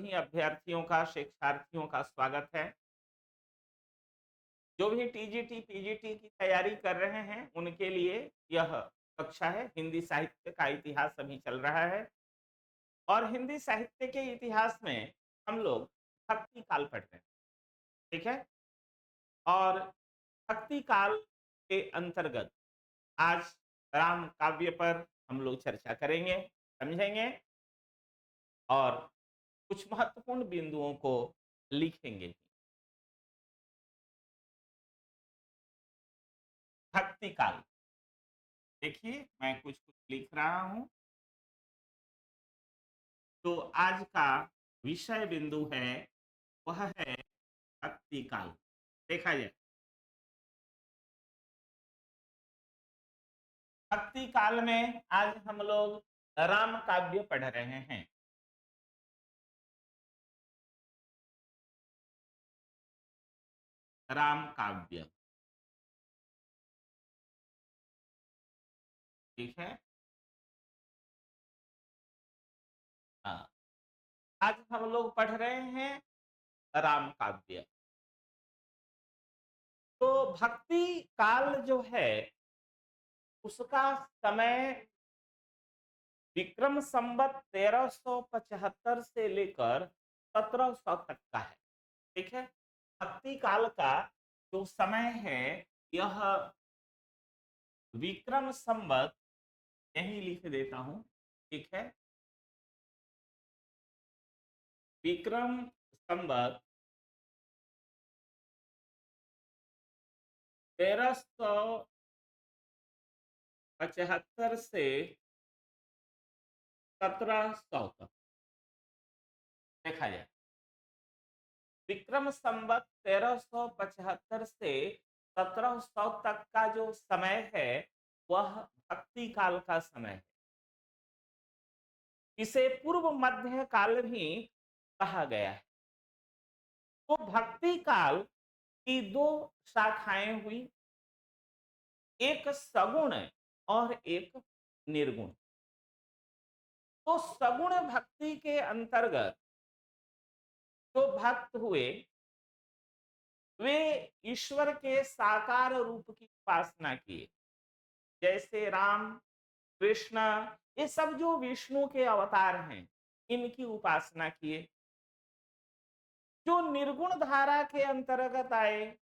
सभी अभ्यर्थियों का, शिक्षार्थियों का स्वागत है। जो भी टीजीटी, पीजीटी की तैयारी कर रहे हैं, उनके लिए यह कक्षा है। हिंदी साहित्य का इतिहास अभी चल रहा है और हिंदी साहित्य के इतिहास में हम लोग भक्ति काल पढ़ रहे हैं, ठीक है? और भक्ति काल के अंतर्गत आज राम काव्य पर हम लोग चर्चा करेंगे, समझेंगे और कुछ महत्वपूर्ण बिंदुओं को लिखेंगे। भक्ति काल, देखिए मैं कुछ कुछ लिख रहा हूं। तो आज का विषय बिंदु है, वह है भक्ति काल। देखा जाए, भक्ति काल में आज हम लोग राम काव्य पढ़ रहे हैं। राम काव्य, ठीक है। हाँ, आज हम लोग पढ़ रहे हैं राम काव्य। तो भक्ति काल जो है, उसका समय विक्रम संवत 1375 से लेकर 1700 तक का है, ठीक है। भक्ति काल का जो समय है, यह विक्रम संवत, यही लिख देता हूं, ठीक है। विक्रम संवत 1375 से 1700 तक देखा जाए। विक्रम संवत 1375 से 1700 तक का जो समय है, वह भक्ति काल का समय है। इसे पूर्व मध्य काल भी कहा गया है। तो भक्ति काल की दो शाखाएं हुई, एक सगुण और एक निर्गुण। तो सगुण भक्ति के अंतर्गत जो भक्त हुए, वे ईश्वर के साकार रूप की उपासना किए, जैसे राम, कृष्ण, ये सब जो विष्णु के अवतार हैं, इनकी उपासना किए। जो निर्गुण धारा के अंतर्गत आए,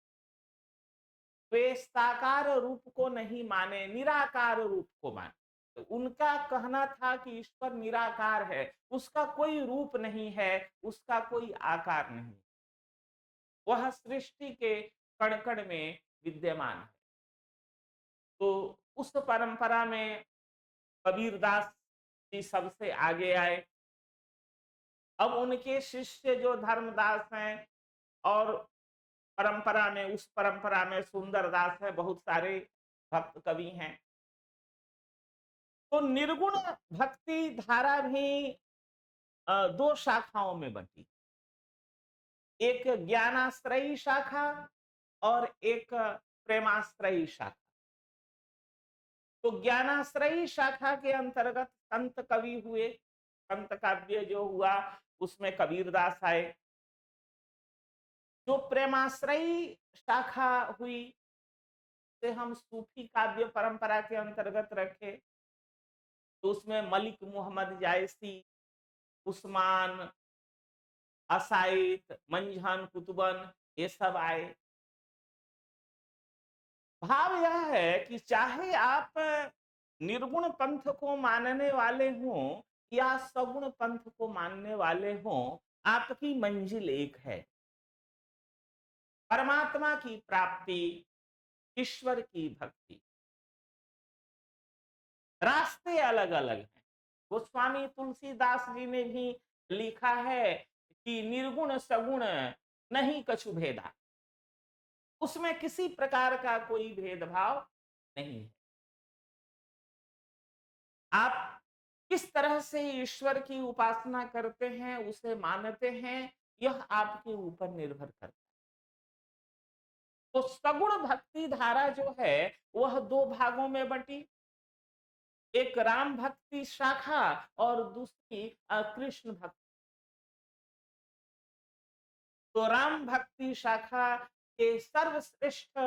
वे साकार रूप को नहीं माने, निराकार रूप को माने। तो उनका कहना था कि ईश्वर निराकार है, उसका कोई रूप नहीं है, उसका कोई आकार नहीं, वह सृष्टि के कण कण में विद्यमान है। तो उस परंपरा में कबीरदास जी सबसे आगे आए। अब उनके शिष्य जो धर्मदास हैं, और परंपरा में, उस परंपरा में सुंदरदास है, बहुत सारे भक्त कवि हैं। तो निर्गुण भक्ति धारा भी दो शाखाओं में बंटी, एक ज्ञानाश्रयी शाखा और एक प्रेमाश्रयी शाखा। तो ज्ञानाश्रयी शाखा के अंतर्गत संत कवि हुए, संत काव्य जो हुआ उसमें कबीरदास आए। जो प्रेमाश्रयी शाखा हुई, से हम सूफी काव्य परंपरा के अंतर्गत रखे, तो उसमें मलिक मोहम्मद जायसी, उस्मान, असाइद, मंझन, कुतुबन, ये सब आए। भाव यह है कि चाहे आप निर्गुण पंथ को मानने वाले हों या सगुण पंथ को मानने वाले हों, आपकी मंजिल एक है, परमात्मा की प्राप्ति, ईश्वर की भक्ति। रास्ते अलग अलग हैं। गोस्वामी तुलसीदास जी ने भी लिखा है कि निर्गुण सगुण नहीं कछु भेदा, उसमें किसी प्रकार का कोई भेदभाव नहीं है। आप किस तरह से ईश्वर की उपासना करते हैं, उसे मानते हैं, यह आपके ऊपर निर्भर करता है। तो सगुण भक्ति धारा जो है, वह दो भागों में बंटी, एक राम भक्ति शाखा और दूसरी कृष्ण भक्ति। तो राम भक्ति शाखा के सर्वश्रेष्ठ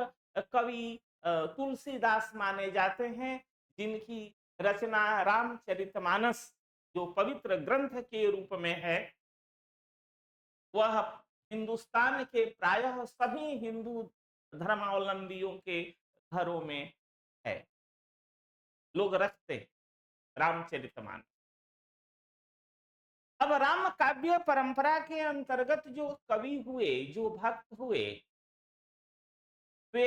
कवि तुलसीदास माने जाते हैं, जिनकी रचना रामचरितमानस जो पवित्र ग्रंथ के रूप में है, वह हिंदुस्तान के प्रायः सभी हिंदू धर्मावलंबियों के घरों में है, लोग रखते हैं रामचरितमानस। अब राम काव्य परंपरा के अंतर्गत जो कवि हुए, जो भक्त हुए, वे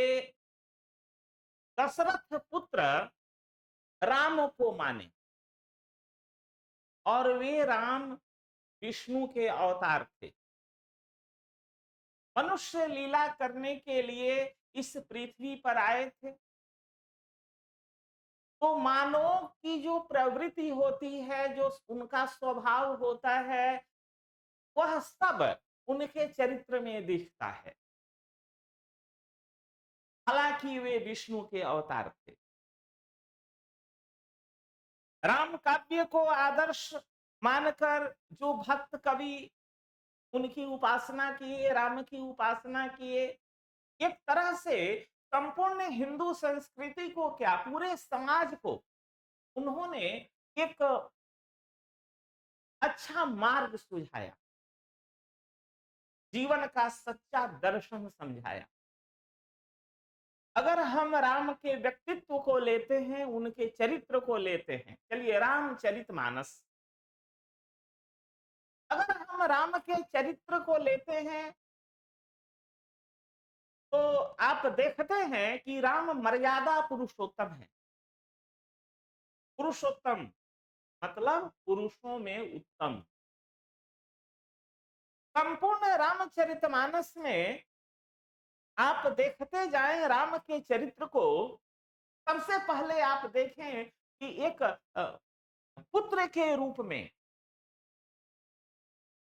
दशरथ पुत्र राम को माने और वे राम विष्णु के अवतार थे। मनुष्य लीला करने के लिए इस पृथ्वी पर आए थे। तो मानव की जो प्रवृत्ति होती है, जो उनका स्वभाव होता है, वह सब उनके चरित्र में दिखता है। हालांकि वे विष्णु के अवतार थे। राम काव्य को आदर्श मानकर जो भक्त कवि उनकी उपासना किए, राम की उपासना किए, एक तरह से संपूर्ण हिंदू संस्कृति को, क्या पूरे समाज को उन्होंने एक अच्छा मार्ग सुझाया, जीवन का सच्चा दर्शन समझाया। अगर हम राम के व्यक्तित्व को लेते हैं, उनके चरित्र को लेते हैं, चलिए रामचरितमानस, अगर हम राम के चरित्र को लेते हैं तो आप देखते हैं कि राम मर्यादा पुरुषोत्तम है। पुरुषोत्तम मतलब पुरुषों में उत्तम। संपूर्ण रामचरितमानस में आप देखते जाएं राम के चरित्र को, सबसे पहले आप देखें कि एक पुत्र के रूप में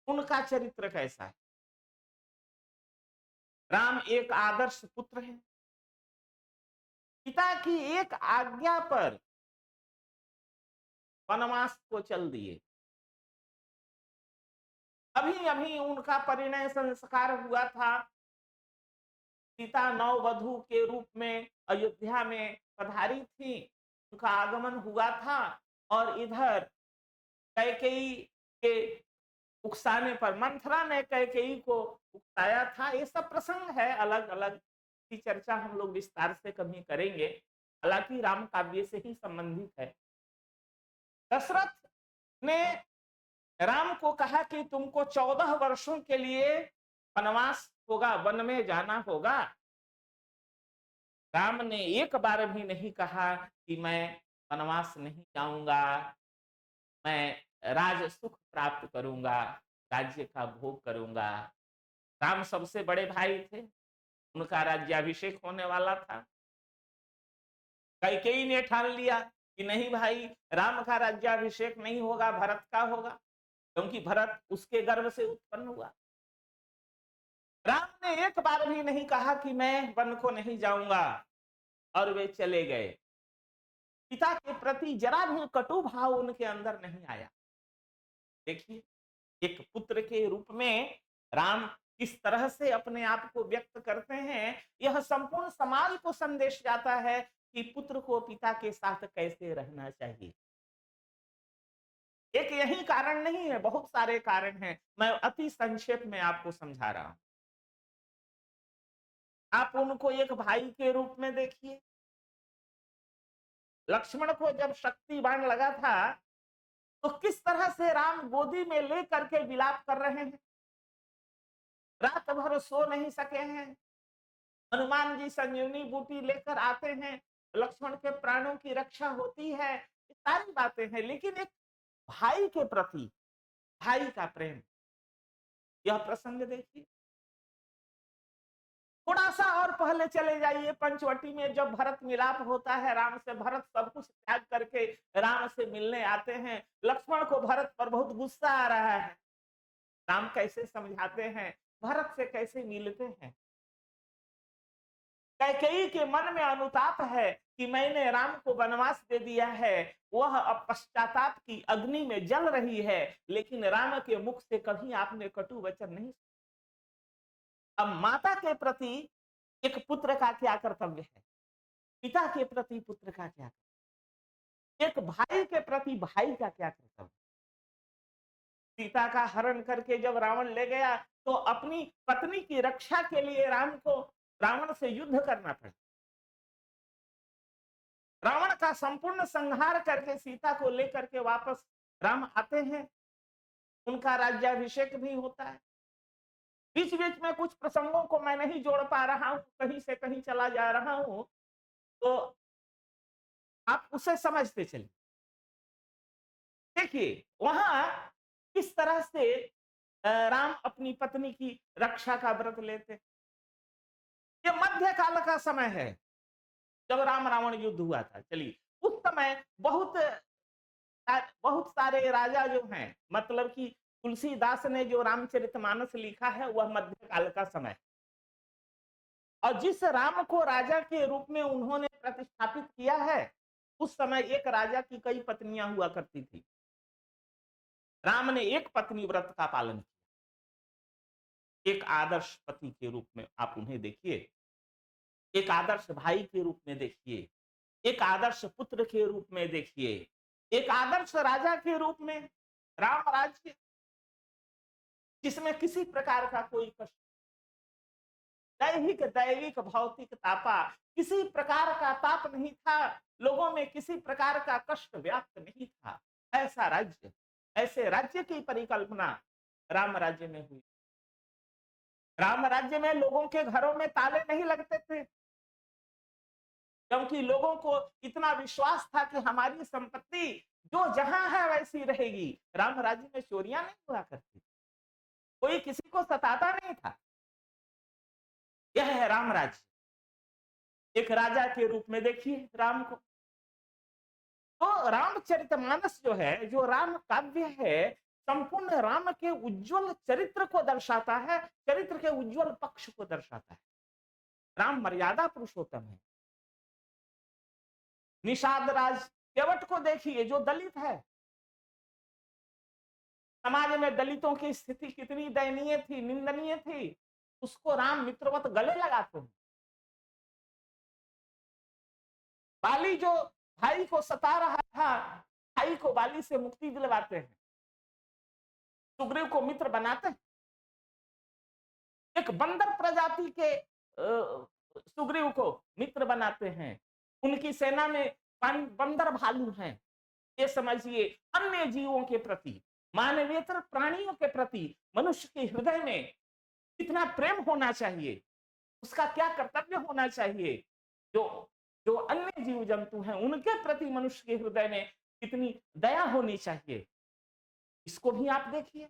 उनका चरित्र कैसा है। राम एक आदर्श पुत्र है। पिता की एक आज्ञा पर वनवास को चल दिए। अभी अभी उनका परिणय संस्कार हुआ था। सीता नववधू के रूप में अयोध्या में पधारी थी, उनका आगमन हुआ था और इधर कैकेयी के उकसाने पर मंथरा ने कैकेयी को उकसाया था। ये सब प्रसंग है, अलग अलग की चर्चा हम लोग विस्तार से कभी करेंगे, हालांकि राम काव्य से ही संबंधित है। दशरथ ने राम को कहा कि तुमको 14 वर्षों के लिए वनवास होगा, वन में जाना होगा। राम ने एक बार भी नहीं कहा कि मैं वनवास नहीं जाऊंगा, मैं राज सुख प्राप्त करूंगा, राज्य का भोग करूंगा। राम सबसे बड़े भाई थे, उनका राज्याभिषेक होने वाला था। कैकेयी ने ठान लिया कि नहीं भाई, राम का राज्याभिषेक नहीं होगा, भरत का होगा, क्योंकि भरत उसके गर्भ से उत्पन्न हुआ। राम ने एक बार भी नहीं कहा कि मैं वन को नहीं जाऊंगा, और वे चले गए। पिता के प्रति जरा भी कटु भाव उनके अंदर नहीं आया। देखिए, एक पुत्र के रूप में राम किस तरह से अपने आप को व्यक्त करते हैं, यह संपूर्ण समाज को संदेश जाता है कि पुत्र को पिता के साथ कैसे रहना चाहिए। एक यही कारण नहीं है, बहुत सारे कारण हैं, मैं अति संक्षेप में आपको समझा रहा हूं। आप उनको एक भाई के रूप में देखिए। लक्ष्मण को जब शक्ति बाण लगा था तो किस तरह से राम गोदी में लेकर के विलाप कर रहे हैं, रात भर सो नहीं सके हैं। हनुमान जी संजीवनी बूटी लेकर आते हैं, लक्ष्मण के प्राणों की रक्षा होती है, ये सारी बातें हैं। लेकिन एक भाई के प्रति भाई का प्रेम, यह प्रसंग देखिए। थोड़ा सा और पहले चले जाइए, पंचवटी में जब भरत मिलाप होता है राम से, भरत सब कुछ त्याग करके राम से मिलने आते हैं। लक्ष्मण को भरत पर बहुत गुस्सा आ रहा है। राम कैसे समझाते हैं, भरत से कैसे मिलते हैं। कैकेयी के मन में अनुताप है कि मैंने राम को वनवास दे दिया है, वह अब पश्चाताप की अग्नि में जल रही है, लेकिन राम के मुख से कभी आपने कटु वचन नहीं। अब माता के प्रति एक पुत्र का क्या कर्तव्य है, पिता के प्रति पुत्र का क्या, एक भाई के प्रति भाई का क्या कर्तव्य। सीता का हरण करके जब रावण ले गया तो अपनी पत्नी की रक्षा के लिए राम को रावण से युद्ध करना पड़ा। रावण का संपूर्ण संहार करके सीता को लेकर के वापस राम आते हैं, उनका राज्याभिषेक भी होता है। बीच बीच में कुछ प्रसंगों को मैं नहीं जोड़ पा रहा हूं, कहीं से कहीं चला जा रहा हूं, तो आप उसे समझते चलिए। देखिए वहां किस तरह से राम अपनी पत्नी की रक्षा का व्रत लेते। ये मध्य काल का समय है जब राम रावण युद्ध हुआ था। चलिए उस समय बहुत सारे राजा जो हैं, मतलब कि तुलसीदास ने जो रामचरितमानस लिखा है वह मध्यकाल का समय है। और जिस राम को राजा के रूप में उन्होंने प्रतिष्ठापित किया है, उस समय एक राजा की कई पत्नियां हुआ करती थी। राम ने एक पत्नी व्रत का पालन किया। एक आदर्श पति के रूप में आप उन्हें देखिए, एक आदर्श भाई के रूप में देखिए, एक आदर्श पुत्र के रूप में देखिए, एक आदर्श राजा के रूप में। राम राज्य जिसमें किसी प्रकार का कोई कष्ट, दैहिक दैविक भौतिक तापा, किसी प्रकार का ताप नहीं था, लोगों में किसी प्रकार का कष्ट व्याप्त नहीं था। ऐसा राज्य, ऐसे राज्य की परिकल्पना राम राज्य में हुई। राम राज्य में लोगों के घरों में ताले नहीं लगते थे, क्योंकि लोगों को इतना विश्वास था कि हमारी संपत्ति जो जहां है वैसी रहेगी। राम राज्य में चोरियां नहीं हुआ करती, कोई किसी को सताता नहीं था। यह है राम राज्य। एक राजा के रूप में देखिए राम को। तो रामचरितमानस जो है, जो राम काव्य है, संपूर्ण राम के उज्जवल चरित्र को दर्शाता है, चरित्र के उज्जवल पक्ष को दर्शाता है। राम मर्यादा पुरुषोत्तम है। निषाद राज केवट को देखिए जो दलित है। समाज में दलितों की स्थिति कितनी दयनीय थी, निंदनीय थी, उसको राम मित्रवत गले लगाते हैं। बाली जो भाई को सता रहा था, भाई को बाली से मुक्ति दिलवाते हैं, सुग्रीव को मित्र बनाते हैं। एक बंदर प्रजाति के सुग्रीव को मित्र बनाते हैं। उनकी सेना में बंदर भालू हैं। ये समझिए अन्य जीवों के प्रति, मानवेतर प्राणियों के प्रति मनुष्य के हृदय में कितना प्रेम होना चाहिए, उसका क्या कर्तव्य होना चाहिए। जो जो अन्य जीव जंतु हैं उनके प्रति मनुष्य के हृदय में कितनी दया होनी चाहिए, इसको भी आप देखिए।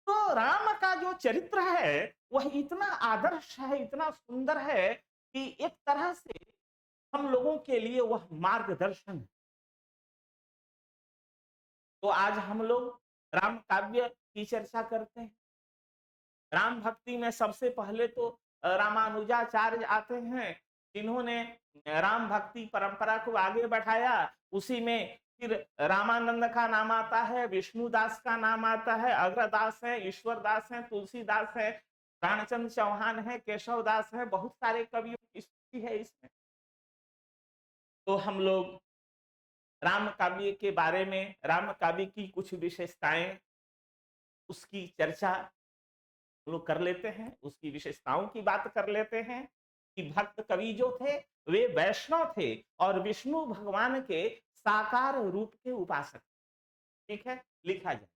तो राम का जो चरित्र है वह इतना आदर्श है, इतना सुंदर है कि एक तरह से हम लोगों के लिए वह मार्गदर्शन है। तो आज हम लोग राम काव्य की चर्चा करते हैं। राम भक्ति में सबसे पहले तो रामानुजाचार्य आते हैं, जिन्होंने राम भक्ति परंपरा को आगे बढ़ाया। उसी में फिर रामानंद का नाम आता है, विष्णुदास का नाम आता है, अग्रदास है, ईश्वरदास है, तुलसीदास है, प्राणचंद्र चौहान है, केशवदास है, बहुत सारे कवियों की स्तुति है इसमें। तो हम लोग राम काव्य के बारे में, राम काव्य की कुछ विशेषताएं, उसकी चर्चा लोग कर लेते हैं, उसकी विशेषताओं की बात कर लेते हैं कि भक्त कवि जो थे वे वैष्णव थे और विष्णु भगवान के साकार रूप के उपासक। ठीक है, लिखा जाए।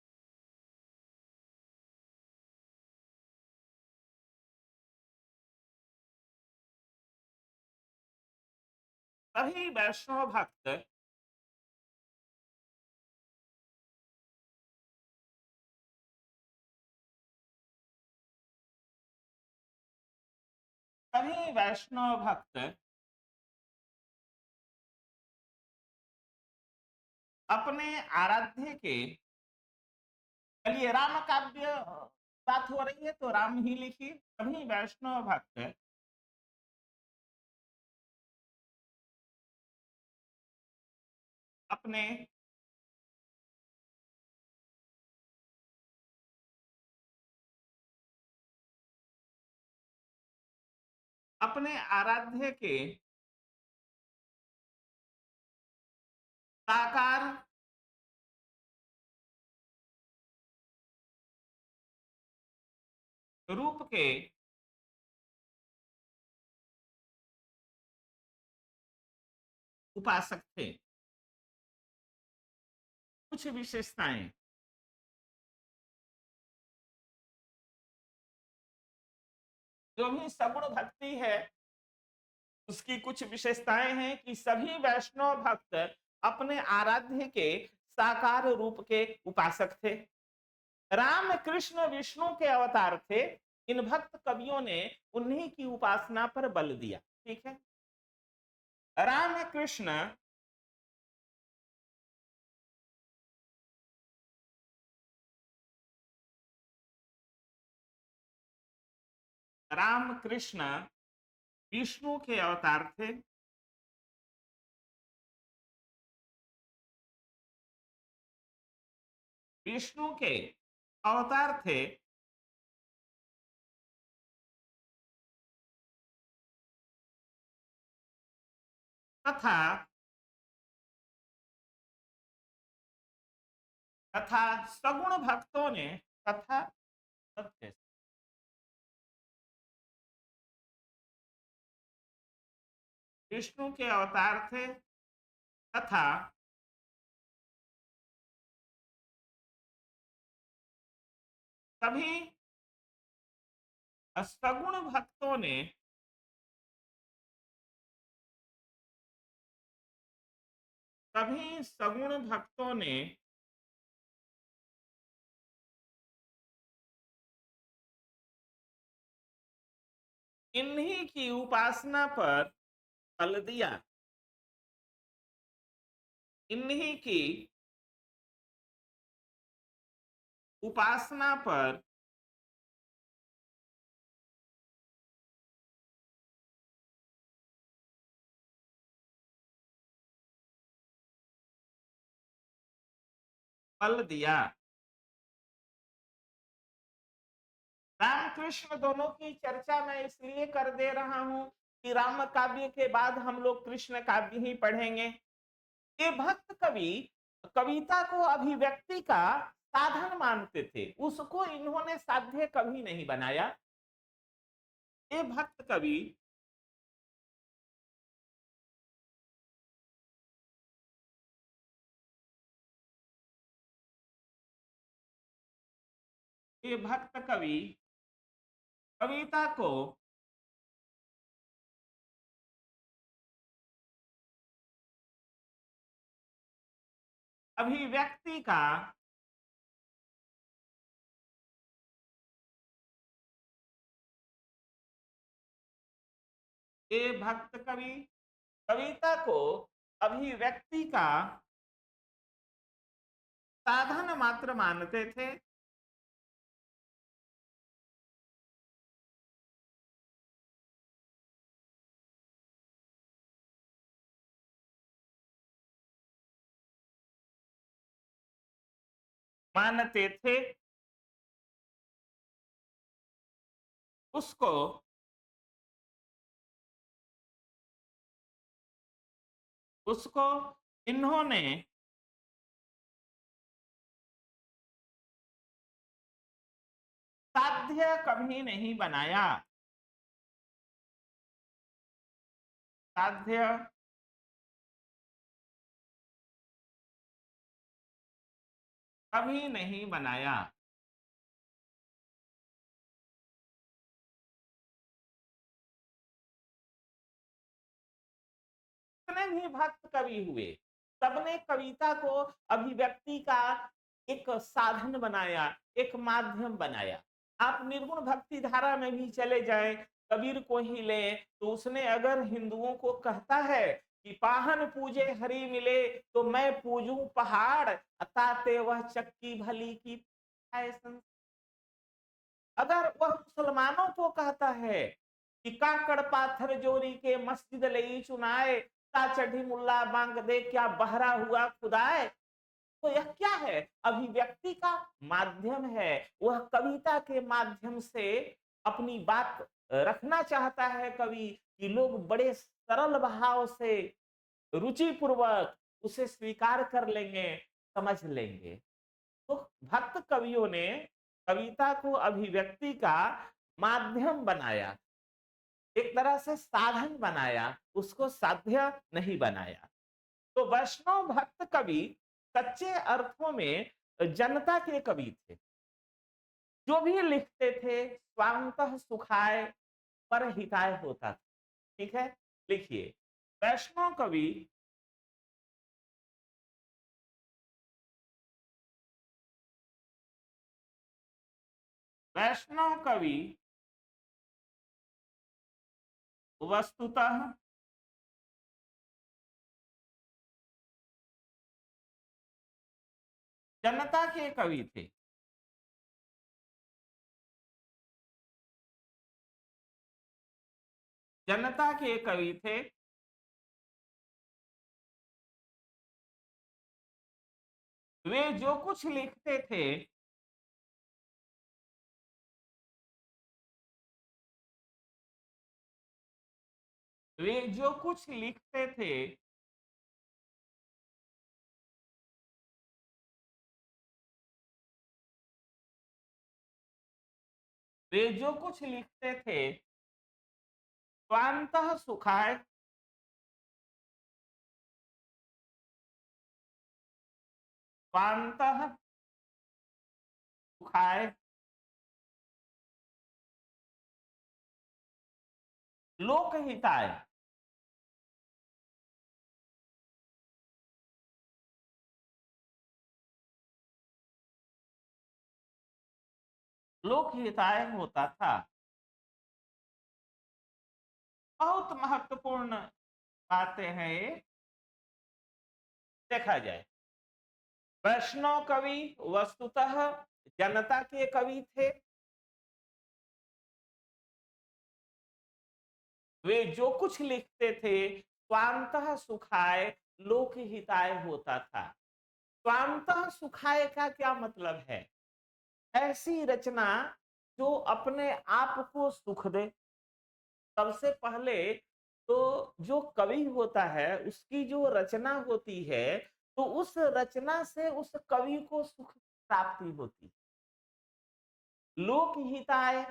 सभी वैष्णव भक्त सभी वैष्णव भक्त अपने आराध्य के, चलिए राम काव्य बात हो रही है तो राम ही लिखिए। सभी वैष्णव भक्त अपने अपने आराध्य के साकार रूप के उपासक थे। कुछ विशेषताएं, जो भी सगुण भक्ति है उसकी कुछ विशेषताएं हैं कि सभी वैष्णव भक्त अपने आराध्य के साकार रूप के उपासक थे। राम कृष्ण विष्णु के अवतार थे। इन भक्त कवियों ने उन्हीं की उपासना पर बल दिया। ठीक है, राम कृष्ण राम कृष्ण विष्णु के अवतार थे। विष्णु के अवतार थे तथा तथा सगुण भक्तों ने तथा सत्य विष्णु के अवतार थे तथा सभी सगुण भक्तों ने सभी सगुण भक्तों ने इन्हीं की उपासना पर बल दिया। इन्हीं की उपासना पर बल दिया। रामकृष्ण दोनों की चर्चा मैं इसलिए कर दे रहा हूं कि राम काव्य के बाद हम लोग कृष्ण काव्य ही पढ़ेंगे। ये भक्त कवि कविता को अभिव्यक्ति का साधन मानते थे, उसको इन्होंने साध्य कभी नहीं बनाया। ये भक्त कवि ये भक्त कवि कविता को अभिव्यक्ति का ये भक्त कवि कविता को अभिव्यक्ति का साधन मात्र मानते थे। मानते थे उसको उसको इन्होंने साध्य कभी नहीं बनाया। साध्य कभी नहीं बनाया। जितने भी भक्त कवि हुए सबने कविता को अभिव्यक्ति का एक साधन बनाया, एक माध्यम बनाया। आप निर्गुण भक्ति धारा में भी चले जाएं, कबीर को ही ले तो उसने अगर हिंदुओं को कहता है कि पाहन पूजे हरि मिले तो मैं पूजूं पहाड़, अताते वह चक्की भली की है। अगर वह मुसलमानों को कहता है कि काकड़ पाथर जोरी के मस्जिद लई चुनाए, ता चढ़ी मुल्ला बांग दे क्या बहरा हुआ खुदाए, तो यह क्या है? अभिव्यक्ति का माध्यम है। वह कविता के माध्यम से अपनी बात रखना चाहता है कवि कि लोग बड़े सरल भाव से रुचि पूर्वक उसे स्वीकार कर लेंगे, समझ लेंगे। तो भक्त कवियों ने कविता को अभिव्यक्ति का माध्यम बनाया, एक तरह से साधन बनाया, उसको साध्य नहीं बनाया। तो वैष्णव भक्त कवि सच्चे अर्थों में जनता के कवि थे। जो भी लिखते थे स्वांतः सुखाय पर हिताय होता था। ठीक है, लिखिए, वैष्णव कवि वैष्णव कवि वस्तुतः जनता के कवि थे। जनता के कवि थे। वे जो कुछ लिखते थे वे जो कुछ लिखते थे वे जो कुछ लिखते थे स्वांतः सुखाय स्वांतः सुखाय लोकहिताय। लोकहिताय होता था। बहुत महत्वपूर्ण बातें हैं ये, देखा जाए। वैष्णव कवि वस्तुतः जनता के कवि थे। वे जो कुछ लिखते थे स्वांतः सुखाय लोकहिताय होता था। स्वांतः सुखाय का क्या मतलब है? ऐसी रचना जो अपने आप को सुख दे। सबसे पहले तो जो कवि होता है उसकी जो रचना होती है, तो उस रचना से उस कवि को सुख प्राप्ति होती। लोकहिताय,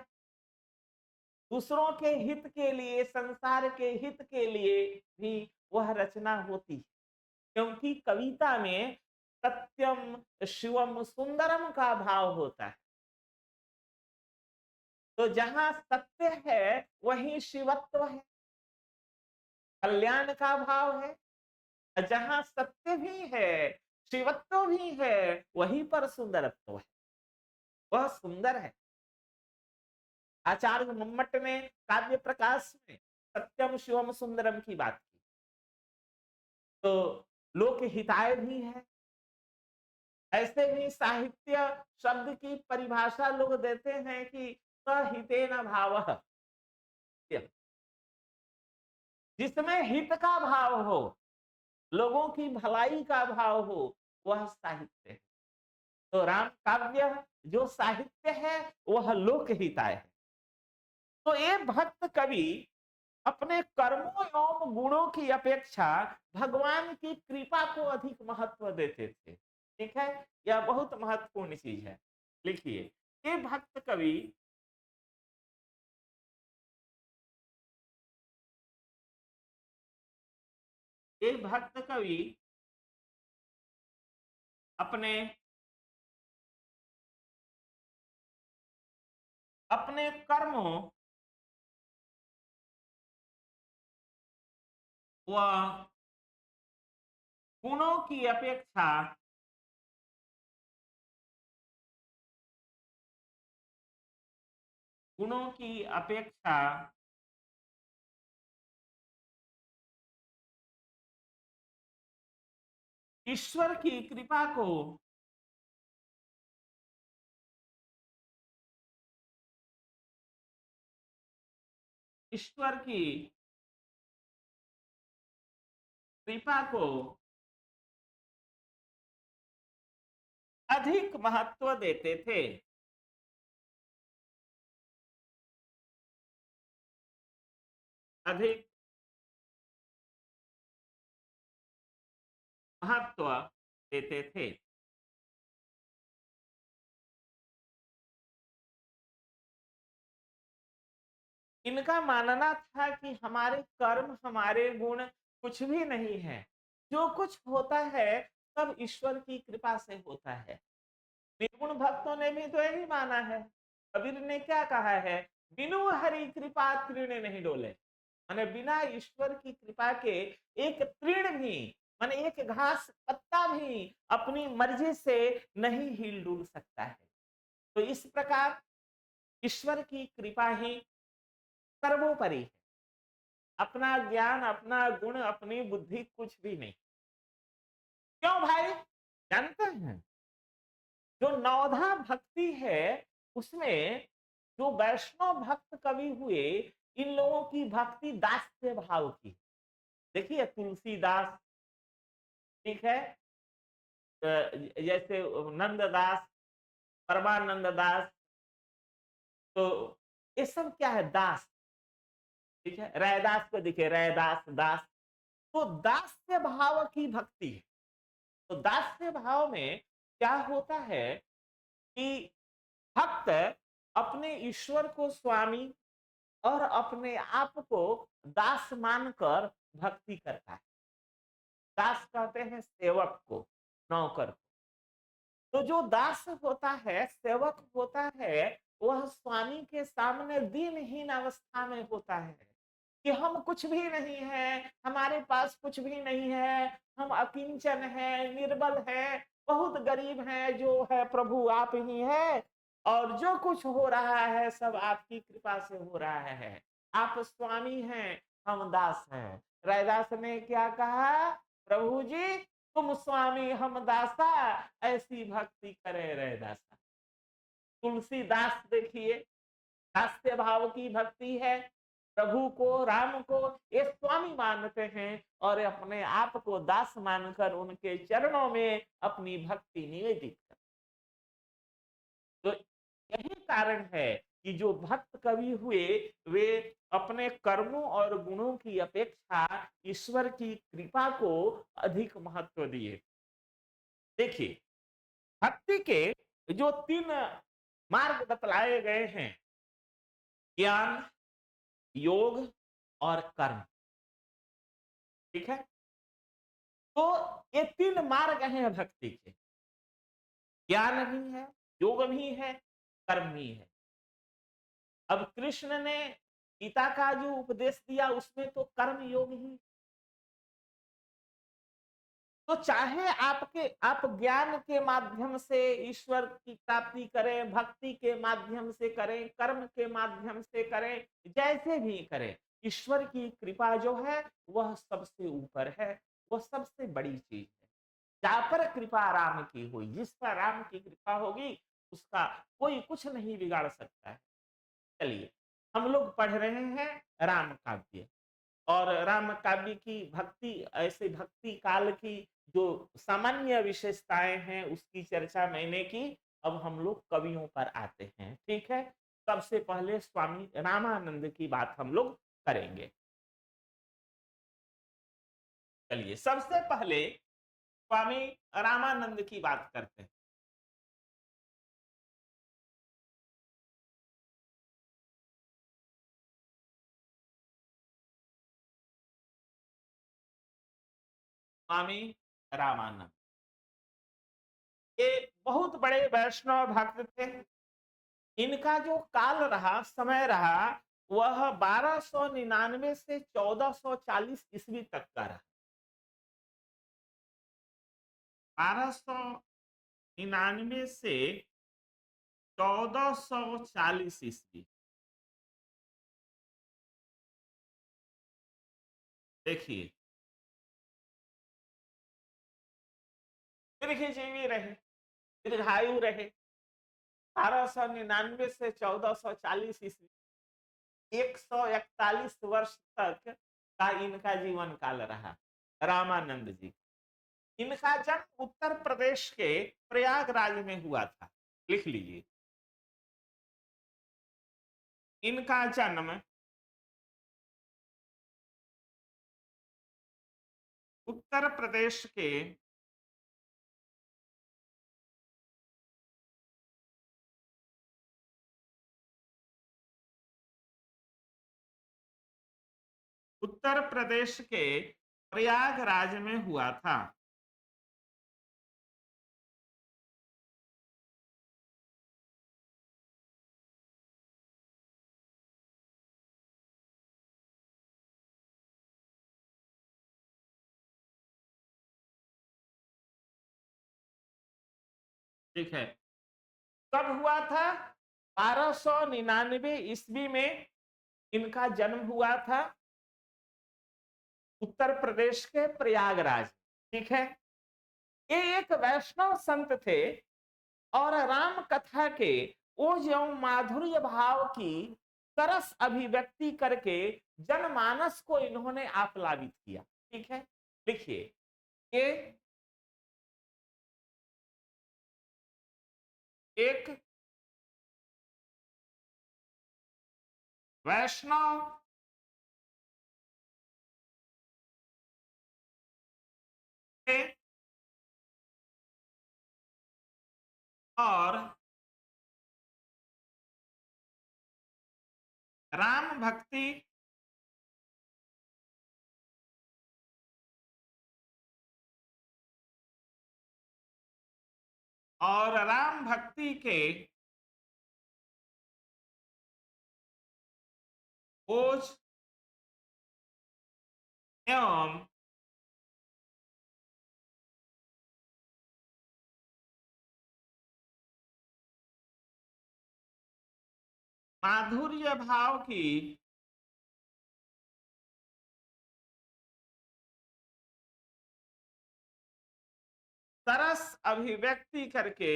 दूसरों के हित के लिए, संसार के हित के लिए भी वह रचना होती है। क्योंकि कविता में सत्यम शिवम सुंदरम का भाव होता है। तो जहां सत्य है वहीं शिवत्व है, कल्याण का भाव है। जहां सत्य भी है, शिवत्व भी है, वहीं पर सुंदरत्व है। वह सुंदर है। आचार्य मम्मट ने काव्य प्रकाश में सत्यम शिवम सुंदरम की बात की। तो लोक हिताय भी है। ऐसे भी साहित्य शब्द की परिभाषा लोग देते हैं कि सहितेन भावः, जिसमें हित का भाव हो, लोगों की भलाई का भाव हो, वह साहित्य है। तो राम काव्य जो साहित्य है वह लोकहिताय है। तो ये भक्त कवि अपने कर्मों एवं गुणों की अपेक्षा भगवान की कृपा को अधिक महत्व देते थे। ठीक है, यह बहुत महत्वपूर्ण चीज है। लिखिए, ये भक्त कवि ये भक्त कवि अपने अपने कर्मों व गुणों की अपेक्षा गुणों की अपेक्षा ईश्वर की कृपा को ईश्वर की कृपा को अधिक महत्व देते थे। अधिक महत्व देते थे। इनका मानना था कि हमारे कर्म, हमारे गुण कुछ भी नहीं है। जो कुछ होता है सब ईश्वर की कृपा से होता है। निर्गुण भक्तों ने भी तो यही माना है। कबीर ने क्या कहा है? बिनु हरि कृपा तृण नहीं डोले। माने बिना ईश्वर की कृपा के एक तृण भी, माने एक घास पत्ता भी अपनी मर्जी से नहीं हिल डुल सकता है। तो इस प्रकार ईश्वर की कृपा ही सर्वोपरि है। अपना ज्ञान, अपना गुण, अपनी बुद्धि कुछ भी नहीं। क्यों भाई? जानते हैं, जो नवधा भक्ति है उसमें जो वैष्णव भक्त कवि हुए, इन लोगों की भक्ति दास्य भाव की। देखिए तुलसीदास, ठीक है, जैसे नंददास, परमानंद दास, तो ये सब क्या है? दास। ठीक है, रैदास को देखिए, रैदास दास। तो दास्य भाव की भक्ति है। तो दास्य भाव में क्या होता है कि भक्त अपने ईश्वर को स्वामी और अपने आप को दास मानकर भक्ति करता है। दास कहते हैं सेवक को, नौकर को। तो जो दास होता है, सेवक होता है, वह स्वामी के सामने दीनहीन अवस्था में होता है कि हम कुछ भी नहीं है, हमारे पास कुछ भी नहीं है, हम अकिंचन है, निर्बल है, बहुत गरीब है, जो है प्रभु आप ही है, और जो कुछ हो रहा है सब आपकी कृपा से हो रहा है। आप स्वामी हैं, हम दास हैं। रैदास ने क्या कहा? प्रभु जी तुम स्वामी हम दासा, ऐसी भक्ति करे रैदासा। तुलसीदास देखिए, दास्य भाव की भक्ति है। प्रभु को, राम को ये स्वामी मानते हैं और अपने आप को दास मानकर उनके चरणों में अपनी भक्ति निवेदित करते। तो यही कारण है कि जो भक्त कवि हुए वे अपने कर्मों और गुणों की अपेक्षा ईश्वर की कृपा को अधिक महत्व दिए। देखिए, भक्ति के जो 3 मार्ग बतलाए गए हैं, ज्ञान, योग और कर्म, ठीक है। तो ये 3 मार्ग हैं भक्ति के। ज्ञान भी है, योग भी है, कर्म भी है। अब कृष्ण ने गीता का जो उपदेश दिया उसमें तो कर्म योग ही। तो चाहे आप ज्ञान के माध्यम से ईश्वर की प्राप्ति करें, भक्ति के माध्यम से करें, कर्म के माध्यम से करें, जैसे भी करें, ईश्वर की कृपा जो है वह सबसे ऊपर है, वह सबसे बड़ी चीज है। जा पर कृपा राम की हुई, जिस पर राम की कृपा होगी उसका कोई कुछ नहीं बिगाड़ सकता है। चलिए, हम लोग पढ़ रहे हैं राम काव्य, और राम काव्य की भक्ति, ऐसे भक्ति काल की जो सामान्य विशेषताएं हैं उसकी चर्चा मैंने की। अब हम लोग कवियों पर आते हैं, ठीक है। सबसे पहले स्वामी रामानंद की बात हम लोग करेंगे। चलिए, सबसे पहले स्वामी रामानंद की बात करते हैं। स्वामी रामानंद ये बहुत बड़े वैष्णव भक्त थे। इनका जो काल रहा, समय रहा, वह 1299 से 1440 ईस्वी तक का रहा। 1299 से 1440 ईस्वी। देखिए, दीर्घजीवी रहे, दीर्घायु रहे। 1299 से 1440 ईस्वी, 141 वर्ष तक का इनका जीवन काल रहा, रामानंद जी। इनका जन्म उत्तर प्रदेश के प्रयागराज में हुआ था। लिख लीजिए, इनका जन्म उत्तर प्रदेश के उत्तर प्रदेश के प्रयागराज में हुआ था। ठीक है, कब हुआ था? 1299 ईस्वी में इनका जन्म हुआ था, उत्तर प्रदेश के प्रयागराज। ठीक है, ये एक वैष्णव संत थे और राम कथा के ओज एवं माधुर्य भाव की तरस अभिव्यक्ति करके जनमानस को इन्होंने आप्लावित किया। ठीक है, देखिए, ये एक वैष्णव थे और राम भक्ति के ओज एवं माधुर्य भाव की तरस अभिव्यक्ति करके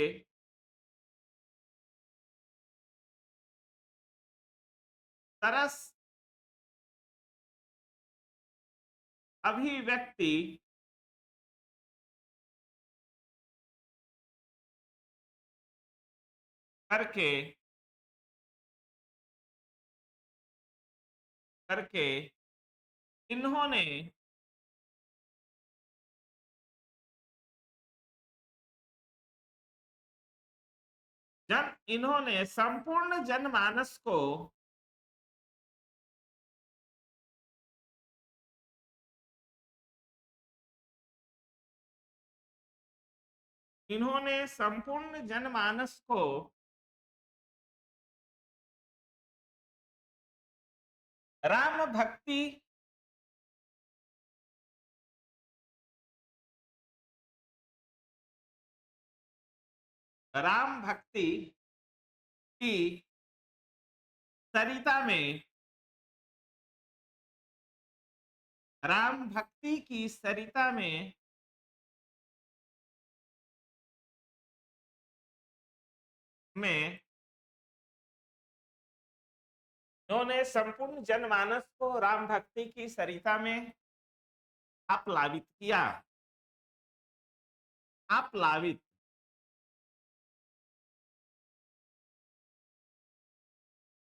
तरस अभिव्यक्ति करके करके इन्होंने संपूर्ण जनमानस को इन्होंने संपूर्ण जनमानस को राम भक्ति राम भक्ति की सरिता में राम भक्ति की सरिता में इन्होंने संपूर्ण जनमानस को राम भक्ति की सरिता में आप्लावित किया। आप्लावित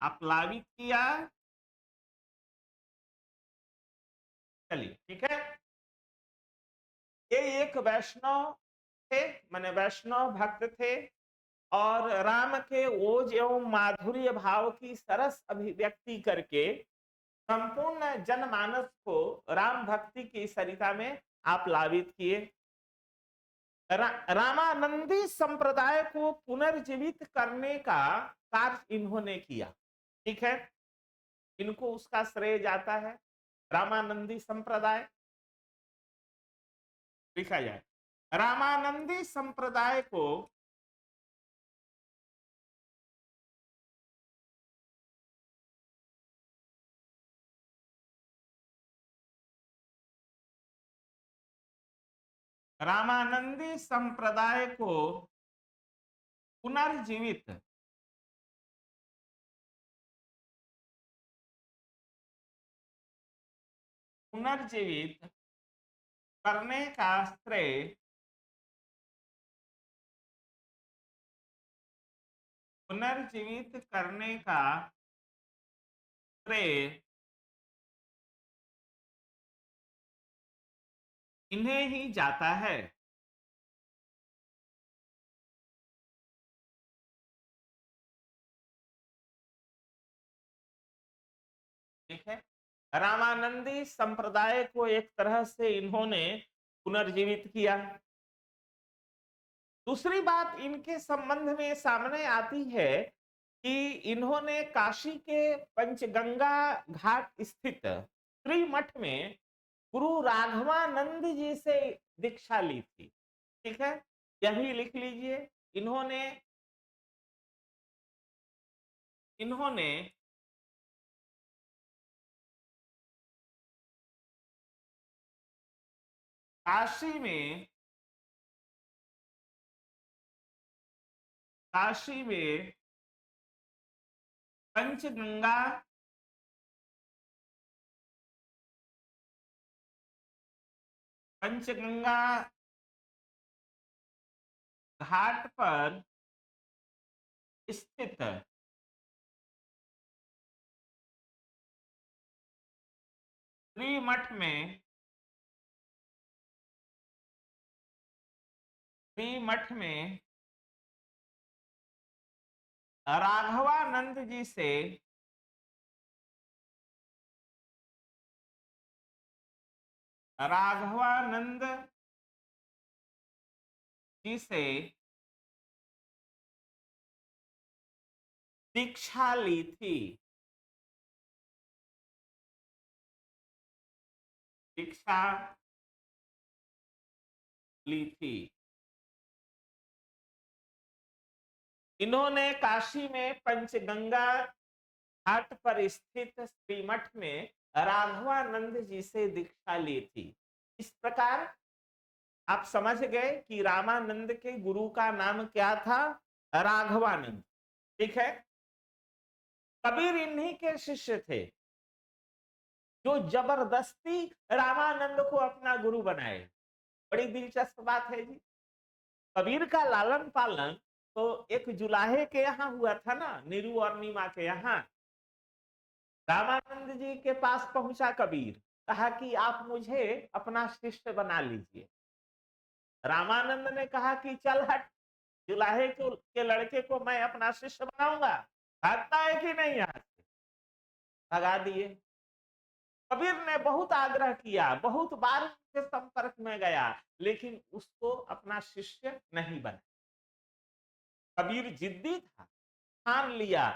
आप्लावित किया। चलिए, ठीक है, ये एक वैष्णव थे, माने वैष्णव भक्त थे और राम के ओज एवं माधुर्य भाव की सरस अभिव्यक्ति करके संपूर्ण जनमानस को राम भक्ति की सरिता में आप्लावित किए। रामानंदी संप्रदाय को पुनर्जीवित करने का कार्य इन्होंने किया। ठीक है, इनको उसका श्रेय जाता है। रामानंदी संप्रदाय लिखा जाए, रामानंदी संप्रदाय को रामानंदी संप्रदाय को पुनर्जीवित पुनर्जीवित करने का श्रेय पुनर्जीवित करने का श्रेय इन्हें ही जाता है। ठीक है, रामानंदी संप्रदाय को एक तरह से इन्होंने पुनर्जीवित किया। दूसरी बात इनके संबंध में सामने आती है कि इन्होंने काशी के पंचगंगा घाट स्थित त्रिमठ में गुरु राघवानंद जी से दीक्षा ली थी। ठीक है, यह भी लिख लीजिए। इन्होंने इन्होंने काशी में काशी में पंचगंगा पंचगंगा घाट पर स्थित त्रिमठ में त्रिमठ में राघवानंद जी से राघवानंद जी से दीक्षा ली थी। दीक्षा ली थी। इन्होंने काशी में पंचगंगा घाट पर स्थित श्रीमठ में राघवानंद जी से दीक्षा ली थी। इस प्रकार आप समझ गए कि रामानंद के गुरु का नाम क्या था? राघवानंद। ठीक है, कबीर इन्हीं के शिष्य थे जो जबरदस्ती रामानंद को अपना गुरु बनाए। बड़ी दिलचस्प बात है जी। कबीर का लालन पालन तो एक जुलाहे के यहाँ हुआ था ना, नीरू और नीमा के यहाँ। रामानंद जी के पास पहुंचा कबीर, कहा कि आप मुझे अपना शिष्य बना लीजिए। रामानंद ने कहा कि चल हट, जुलाहे को के लड़के को मैं अपना शिष्य बनाऊंगा, भागता है कि नहीं? यहाँ से भगा दिए। कबीर ने बहुत आग्रह किया, बहुत बार उसके संपर्क में गया, लेकिन उसको अपना शिष्य नहीं बना। कबीर जिद्दी था, ठान लिया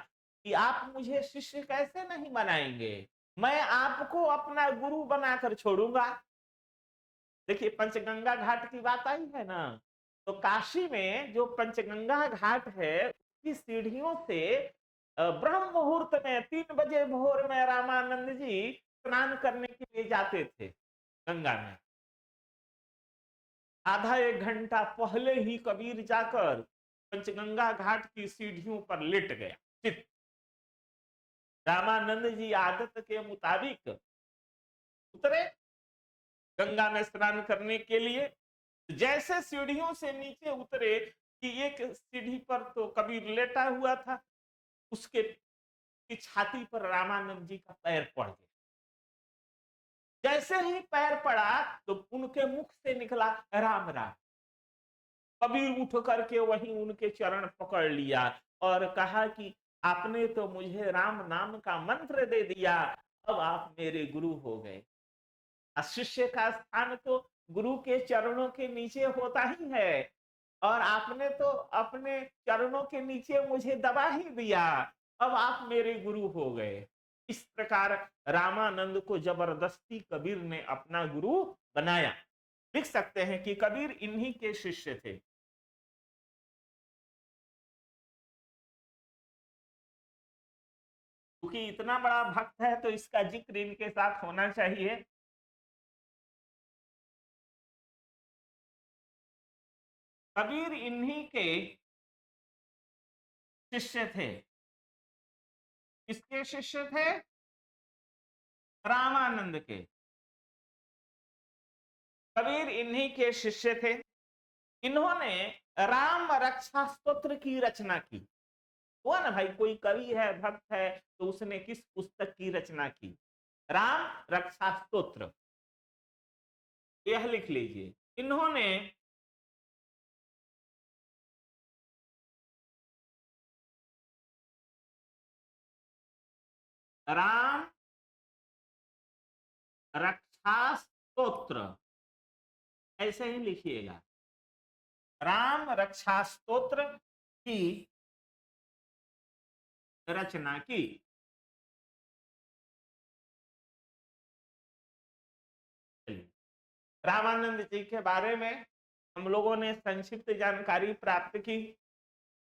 कि आप मुझे शिष्य कैसे नहीं बनाएंगे, मैं आपको अपना गुरु बनाकर छोड़ूंगा। देखिए, पंचगंगा घाट की बात आई है ना, तो काशी में जो पंचगंगा घाट है उसकी सीढ़ियों से ब्रह्म मुहूर्त में 3 बजे भोर में रामानंद जी स्नान करने के लिए जाते थे गंगा में। आधा एक घंटा पहले ही कबीर जाकर पंचगंगा घाट की सीढ़ियों पर लेट गया चित। रामानंद जी आदत के मुताबिक उतरे गंगा में स्नान करने के लिए। जैसे सीढ़ियों से नीचे उतरे कि एक सीढ़ी पर तो कबीर लेटा हुआ था, उसके की छाती पर रामानंद जी का पैर पड़ गया। जैसे ही पैर पड़ा तो उनके मुख से निकला राम राम। कबीर उठ करके वहीं उनके चरण पकड़ लिया और कहा कि आपने तो मुझे राम नाम का मंत्र दे दिया, अब आप मेरे गुरु हो गए। शिष्य का स्थान तो गुरु के चरणों के नीचे होता ही है, और आपने तो अपने चरणों के नीचे मुझे दबा ही दिया, अब आप मेरे गुरु हो गए। इस प्रकार रामानंद को जबरदस्ती कबीर ने अपना गुरु बनाया। लिख सकते हैं कि कबीर इन्हीं के शिष्य थे। क्योंकि इतना बड़ा भक्त है तो इसका जिक्र इनके साथ होना चाहिए। कबीर इन्हीं के शिष्य थे। किसके शिष्य थे? रामानंद के। कबीर इन्हीं के शिष्य थे। इन्होंने राम रक्षा स्तोत्र की रचना की। हुआ ना भाई, कोई कवि है, भक्त है, तो उसने किस पुस्तक की रचना की? राम रक्षा स्तोत्र। यह लिख लीजिए, इन्होंने राम रक्षा स्तोत्र, ऐसे ही लिखिएगा, राम रक्षा स्तोत्र की रचना की। रामानंद जी के बारे में हम लोगों ने संक्षिप्त जानकारी प्राप्त की।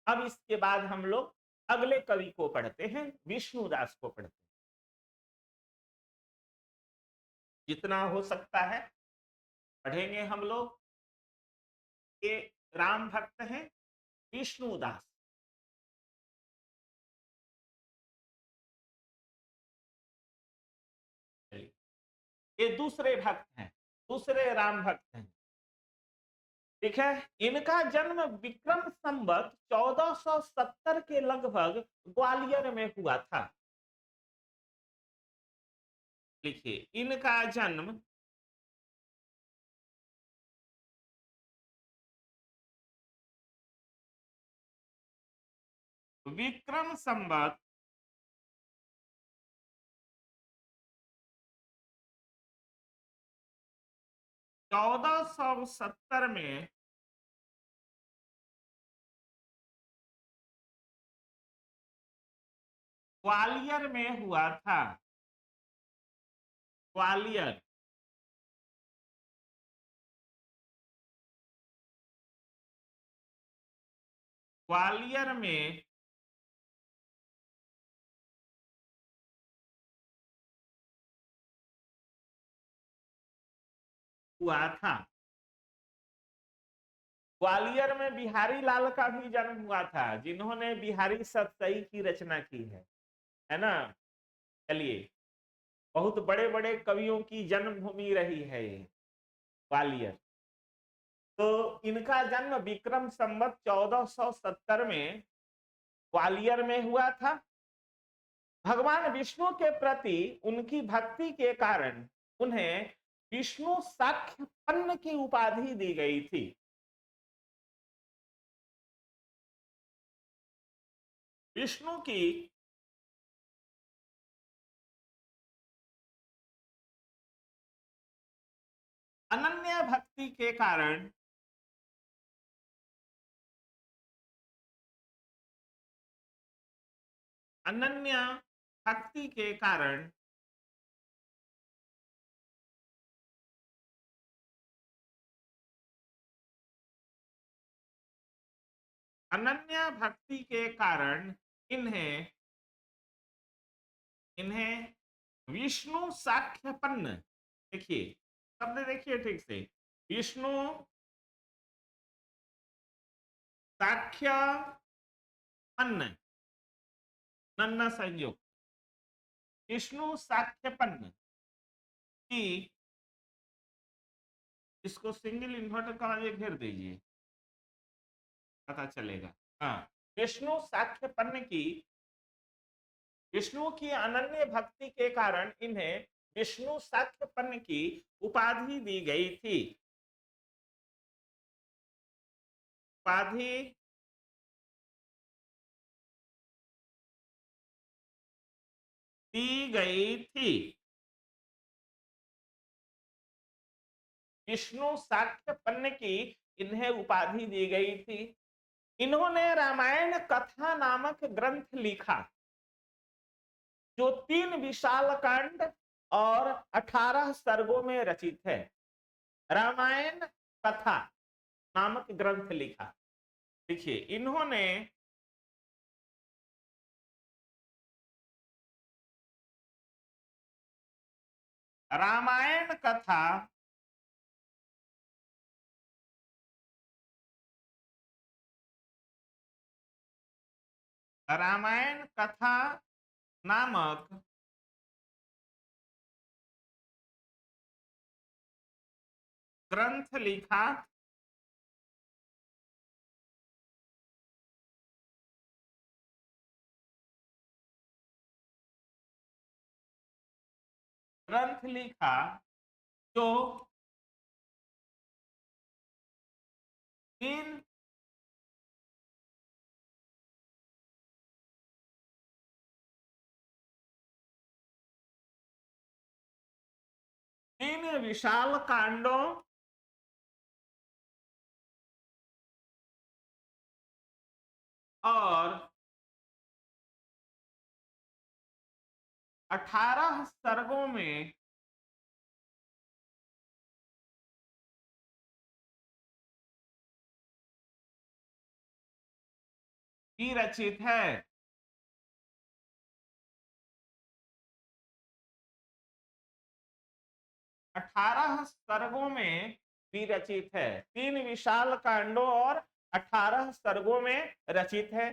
अब इसके बाद हम लोग अगले कवि को पढ़ते हैं, विष्णुदास को पढ़ते हैं। जितना हो सकता है पढ़ेंगे हम लोग। ये राम भक्त हैं विष्णुदास। ये दूसरे भक्त हैं, दूसरे राम भक्त हैं। ठीक है, इनका जन्म विक्रम संवत 1470 के लगभग ग्वालियर में हुआ था। लिखिए, इनका जन्म विक्रम संवत 1470 में ग्वालियर में हुआ था। ग्वालियर, ग्वालियर में हुआ था। ग्वालियर में बिहारी लाल का भी जन्म हुआ था, जिन्होंने बिहारी सतसई की रचना की है ना। चलिए, बहुत बड़े बड़े कवियों की जन्मभूमि रही है ये ग्वालियर। तो इनका जन्म विक्रम संवत 1470 में ग्वालियर में हुआ था। भगवान विष्णु के प्रति उनकी भक्ति के कारण उन्हें विष्णु साख्यपन्न की उपाधि दी गई थी। विष्णु की अनन्य भक्ति के कारण अनन्य भक्ति के कारण अनन्य भक्ति के कारण इन्हें इन्हें विष्णु साख्यपन्न, देखिए शब्द देखिए ठीक से, विष्णु साख्यपन्न, नन्ना संयोग, विष्णु साख्यपन्न की, इसको सिंगल इन्वर्टर का घेर दीजिए, पता चलेगा। हाँ, विष्णु साख्यपन्न की, विष्णु की अनन्य भक्ति के कारण इन्हें विष्णु साख्यपन्न की उपाधि दी गई थी। उपाधि दी गई थी, विष्णु साख्यपन्न की इन्हें उपाधि दी गई थी। इन्होंने रामायण कथा नामक ग्रंथ लिखा, जो 3 विशाल कांड और 18 सर्गों में रचित है। रामायण कथा नामक ग्रंथ लिखा। देखिए, इन्होंने रामायण कथा रामायण कथा नामक ग्रंथ लिखा। ग्रंथ लिखा जो तीन तीन विशाल कांडों और 18 सर्गों में भी रचित है। 18 सर्गों में भी रचित है। तीन विशाल कांडों और 18 सर्गों में रचित है।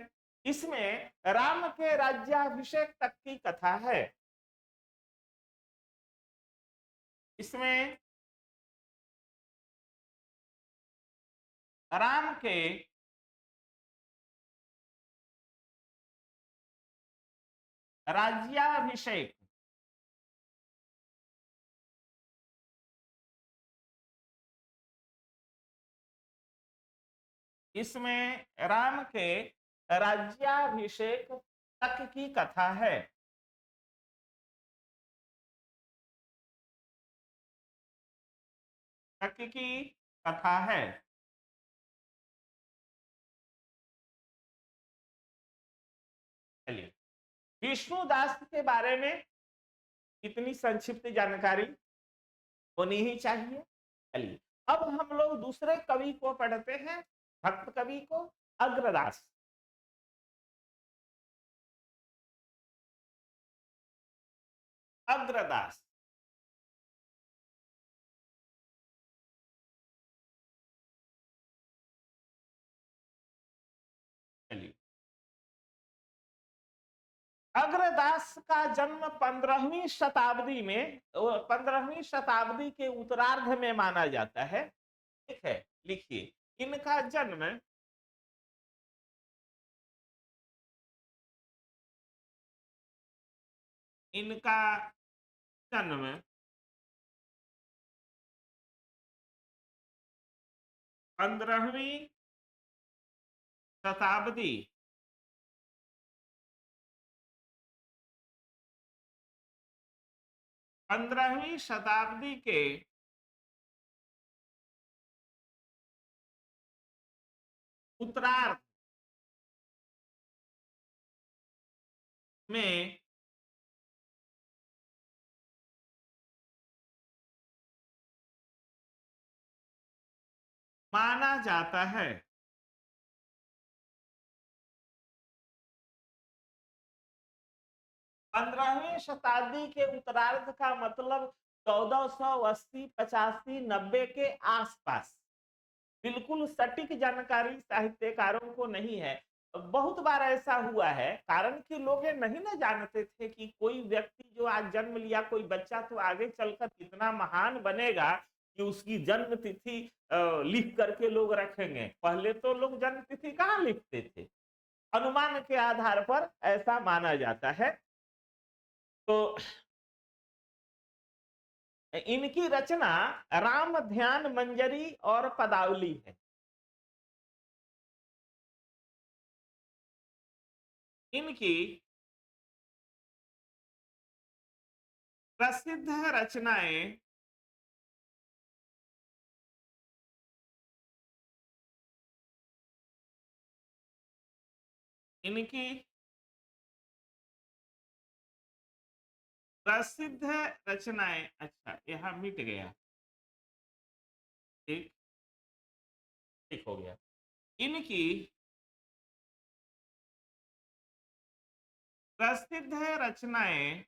इसमें राम के राज्याभिषेक तक की कथा है। इसमें राम के राज्याभिषेक इसमें राम के राज्याभिषेक तक की कथा है। तक की कथा है। चलिए, विष्णुदास के बारे में इतनी संक्षिप्त जानकारी होनी ही चाहिए। चलिए, अब हम लोग दूसरे कवि को पढ़ते हैं, भक्त कवि को, अग्रदास। अग्रदास चलिए, अग्रदास का जन्म 15वीं शताब्दी में, 15वीं शताब्दी के उत्तरार्ध में माना जाता है। ठीक है, लिखिए, इनका जन्म इनका जन्म 15वीं शताब्दी 15वीं शताब्दी के उत्तरार्ध में माना जाता है। 15वीं शताब्दी के उत्तरार्ध का मतलब 1480, 85, 90 के आसपास। बिल्कुल सटीक जानकारी साहित्यकारों को नहीं है। बहुत बार ऐसा हुआ है, कारण कि लोग ये नहीं ना जानते थे कि कोई व्यक्ति जो आज जन्म लिया, कोई बच्चा, तो आगे चलकर इतना महान बनेगा कि उसकी जन्म तिथि लिख करके लोग रखेंगे। पहले तो लोग जन्म तिथि कहाँ लिखते थे, अनुमान के आधार पर ऐसा माना जाता है। तो इनकी रचना राम ध्यान मंजरी और पदावली है। इनकी प्रसिद्ध रचनाएं इनकी प्रसिद्ध रचनाएं, अच्छा यहां मिट गया, ठीक, ठीक हो गया। इनकी प्रसिद्ध रचनाएं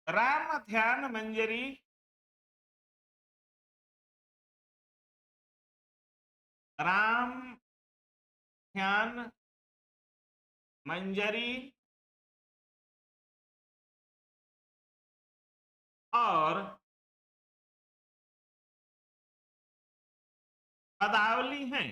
राम ध्यान मंजरी, राम ध्यान मंजरी और पदावली हैं।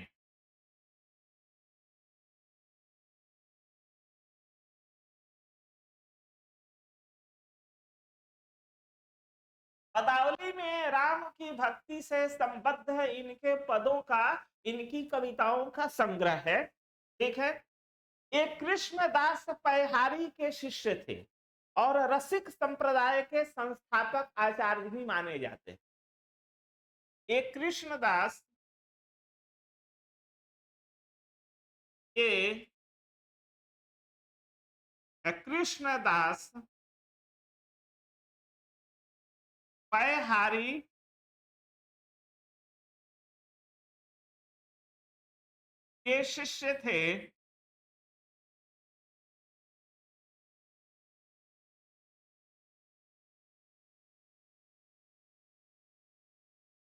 पदावली में राम की भक्ति से संबद्ध है इनके पदों का, इनकी कविताओं का संग्रह है। ठीक है। ये कृष्णदास पैहारी के शिष्य थे और रसिक संप्रदाय के संस्थापक आचार्य भी माने जाते हैं। ये कृष्णदास ये कृष्णदास पैहारी के शिष्य थे।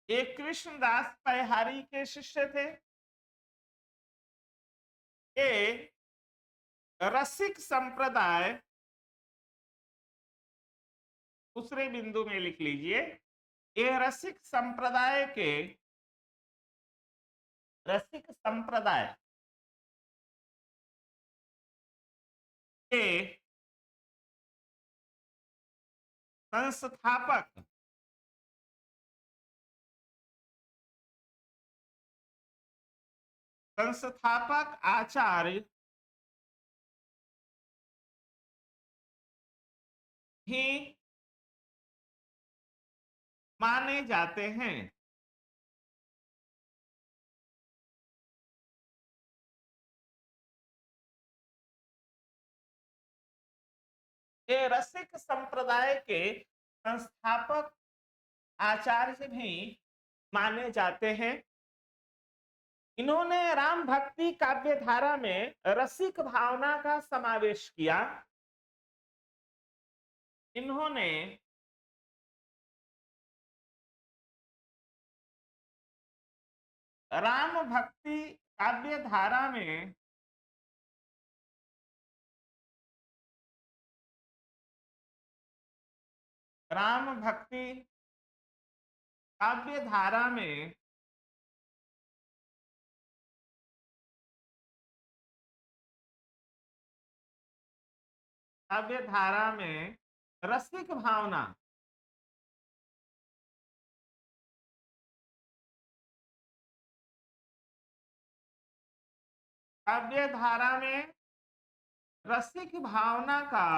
ये कृष्णदास पैहारी के शिष्य थे। ये रसिक संप्रदाय, दूसरे बिंदु में लिख लीजिए, ये रसिक संप्रदाय के संस्थापक आचार्य ही माने जाते हैं। ये रसिक संप्रदाय के संस्थापक आचार्य भी माने जाते हैं। इन्होंने राम भक्ति काव्य धारा में रसिक भावना का समावेश किया। इन्होंने राम भक्ति काव्य धारा में राम भक्ति काव्य धारा में रसिक भावना काव्य धारा में रसिक भावना का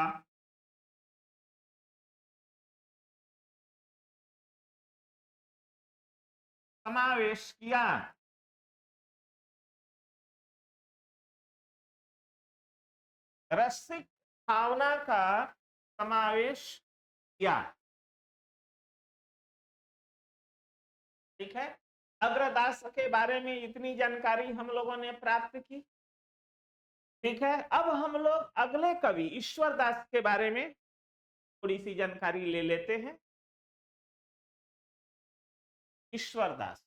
समावेश किया। रसिक भावना का समावेश किया। ठीक है। अग्रदास के बारे में इतनी जानकारी हम लोगों ने प्राप्त की। ठीक है। अब हम लोग अगले कवि ईश्वर दास के बारे में थोड़ी सी जानकारी ले लेते हैं। ईश्वर दास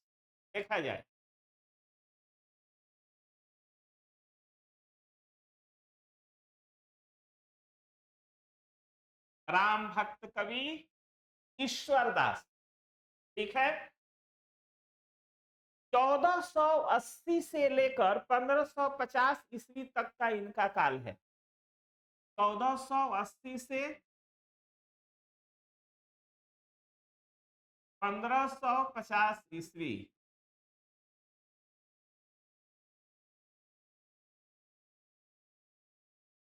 देखा जाए, राम भक्त कवि ईश्वर दास। ठीक है। 1480 से लेकर 1550 ईस्वी तक का इनका काल है। 1480 से 1550 ईस्वी।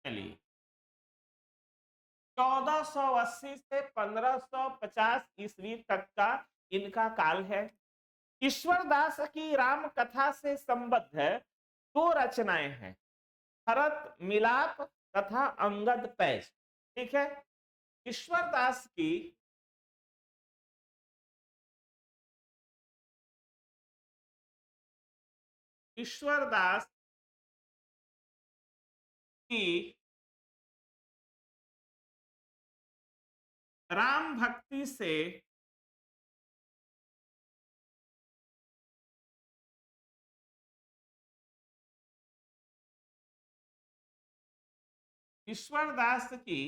चलिए, 1480 से 1550 ईस्वी तक का इनका काल है। ईश्वर दास की राम कथा से संबद्ध है दो रचनाएं हैं, भरत मिलाप तथा अंगद पैज। ठीक है। ईश्वर दास की ईश्वर दास की राम भक्ति से ईश्वर दास की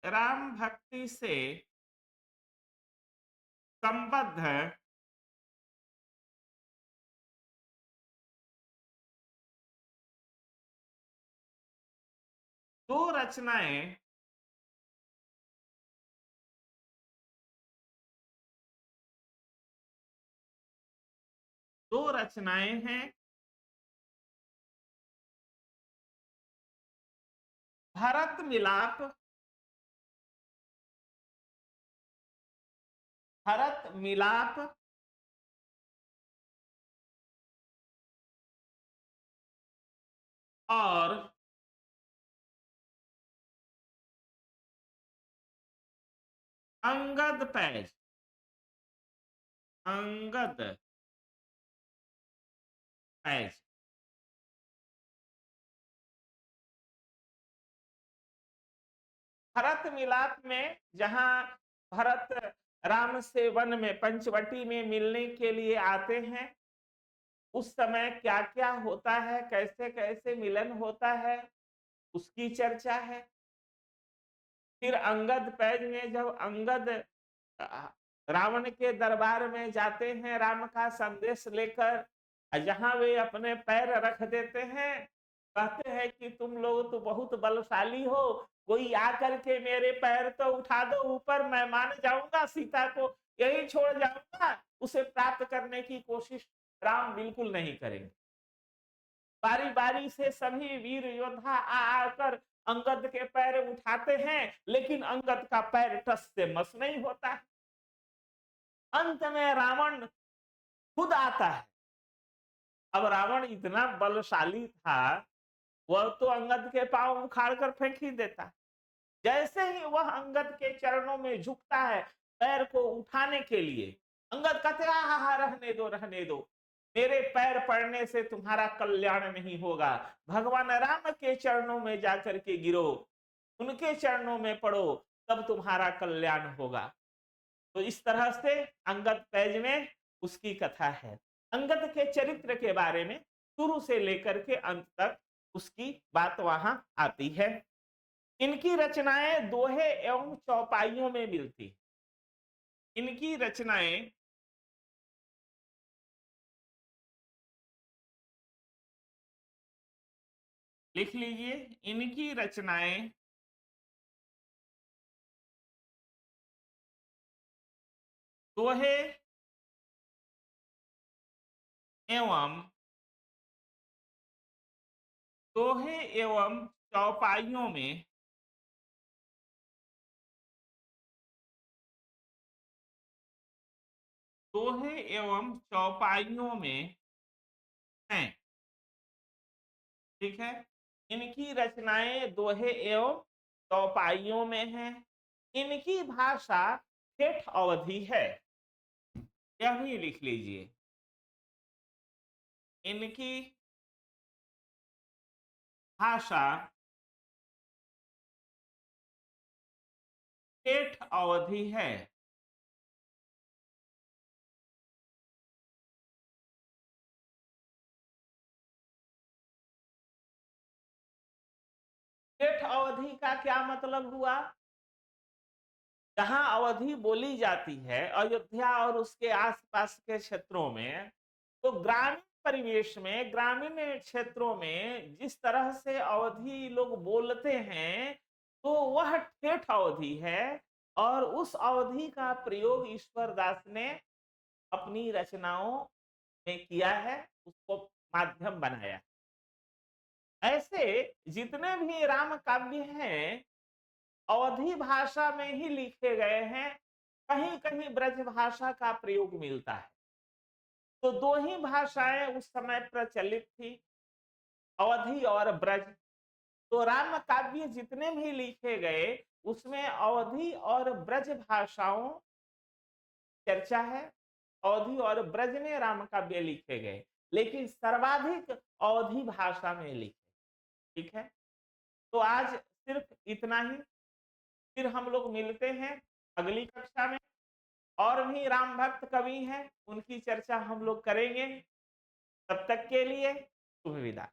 राम भक्ति से संबद्ध है दो रचनाएं दो रचनाएं हैं। भरत मिलाप, भरत मिलाप और अंगद पैज, अंगद पैज। भरत मिलाप में जहां भरत राम से वन में पंचवटी में मिलने के लिए आते हैं, उस समय क्या क्या होता है, कैसे कैसे मिलन होता है, उसकी चर्चा है। फिर अंगद पैज में जब अंगद रावण के दरबार में जाते हैं राम का संदेश लेकर, जहां वे अपने पैर रख देते हैं, कहते हैं कि तुम लोग तो बहुत बलशाली हो, कोई आकर के मेरे पैर तो उठा दो ऊपर, मैं मान जाऊंगा, सीता को यही छोड़ जाऊंगा। उसे प्राप्त करने की कोशिश राम बिल्कुल नहीं करेंगे। बारी बारी से सभी वीर योद्धा आ आकर अंगद के पैर उठाते हैं, लेकिन अंगद का पैर टस से मस नहीं होता है। अंत में रावण खुद आता है। अब रावण इतना बलशाली था, वह तो अंगद के पांव उखाड़ कर फेंक ही देता। जैसे ही वह अंगद के चरणों में झुकता है पैर को उठाने के लिए, अंगद कहते हा रहने दो, रहने दो, मेरे पैर पड़ने से तुम्हारा कल्याण नहीं होगा, भगवान राम के चरणों में जाकर के गिरो, उनके चरणों में पड़ो, तब तुम्हारा कल्याण होगा। तो इस तरह से अंगद पैज में उसकी कथा है। अंगद के चरित्र के बारे में शुरू से लेकर के अंत तक उसकी बात वहां आती है। इनकी रचनाएं दोहे एवं चौपाइयों में मिलती। इनकी रचनाएं लिख लीजिए, इनकी रचनाएं दोहे एवं दोहे एवं चौपाइयों में दोहे एवं चौपाइयों में हैं। ठीक है, इनकी रचनाएं दोहे एवं चौपाइयों में हैं। इनकी भाषा ठेठ अवधि है, यह भी लिख लीजिए। इनकी भाषा ठेठ अवधि है। ठेठ अवधि का क्या मतलब हुआ? जहां अवधि बोली जाती है अयोध्या और उसके आसपास के क्षेत्रों में, तो ग्रामीण परिवेश में, ग्रामीण क्षेत्रों में जिस तरह से अवधि लोग बोलते हैं, तो वह ठेठ अवधि है। और उस अवधि का प्रयोग ईश्वर दास ने अपनी रचनाओं में किया है, उसको माध्यम बनाया। ऐसे जितने भी राम काव्य हैं अवधी भाषा में ही लिखे गए हैं, कहीं कहीं ब्रज भाषा का प्रयोग मिलता है। तो दो ही भाषाएं उस समय प्रचलित थी, अवधी और ब्रज। तो राम काव्य जितने भी लिखे गए उसमें अवधी और ब्रज भाषाओं चर्चा है। अवधी और ब्रज में राम काव्य लिखे गए, लेकिन सर्वाधिक अवधी भाषा में लिखे। ठीक है, तो आज सिर्फ इतना ही। फिर हम लोग मिलते हैं अगली कक्षा में। और भी राम भक्त कवि हैं, उनकी चर्चा हम लोग करेंगे। तब तक के लिए शुभ विदा।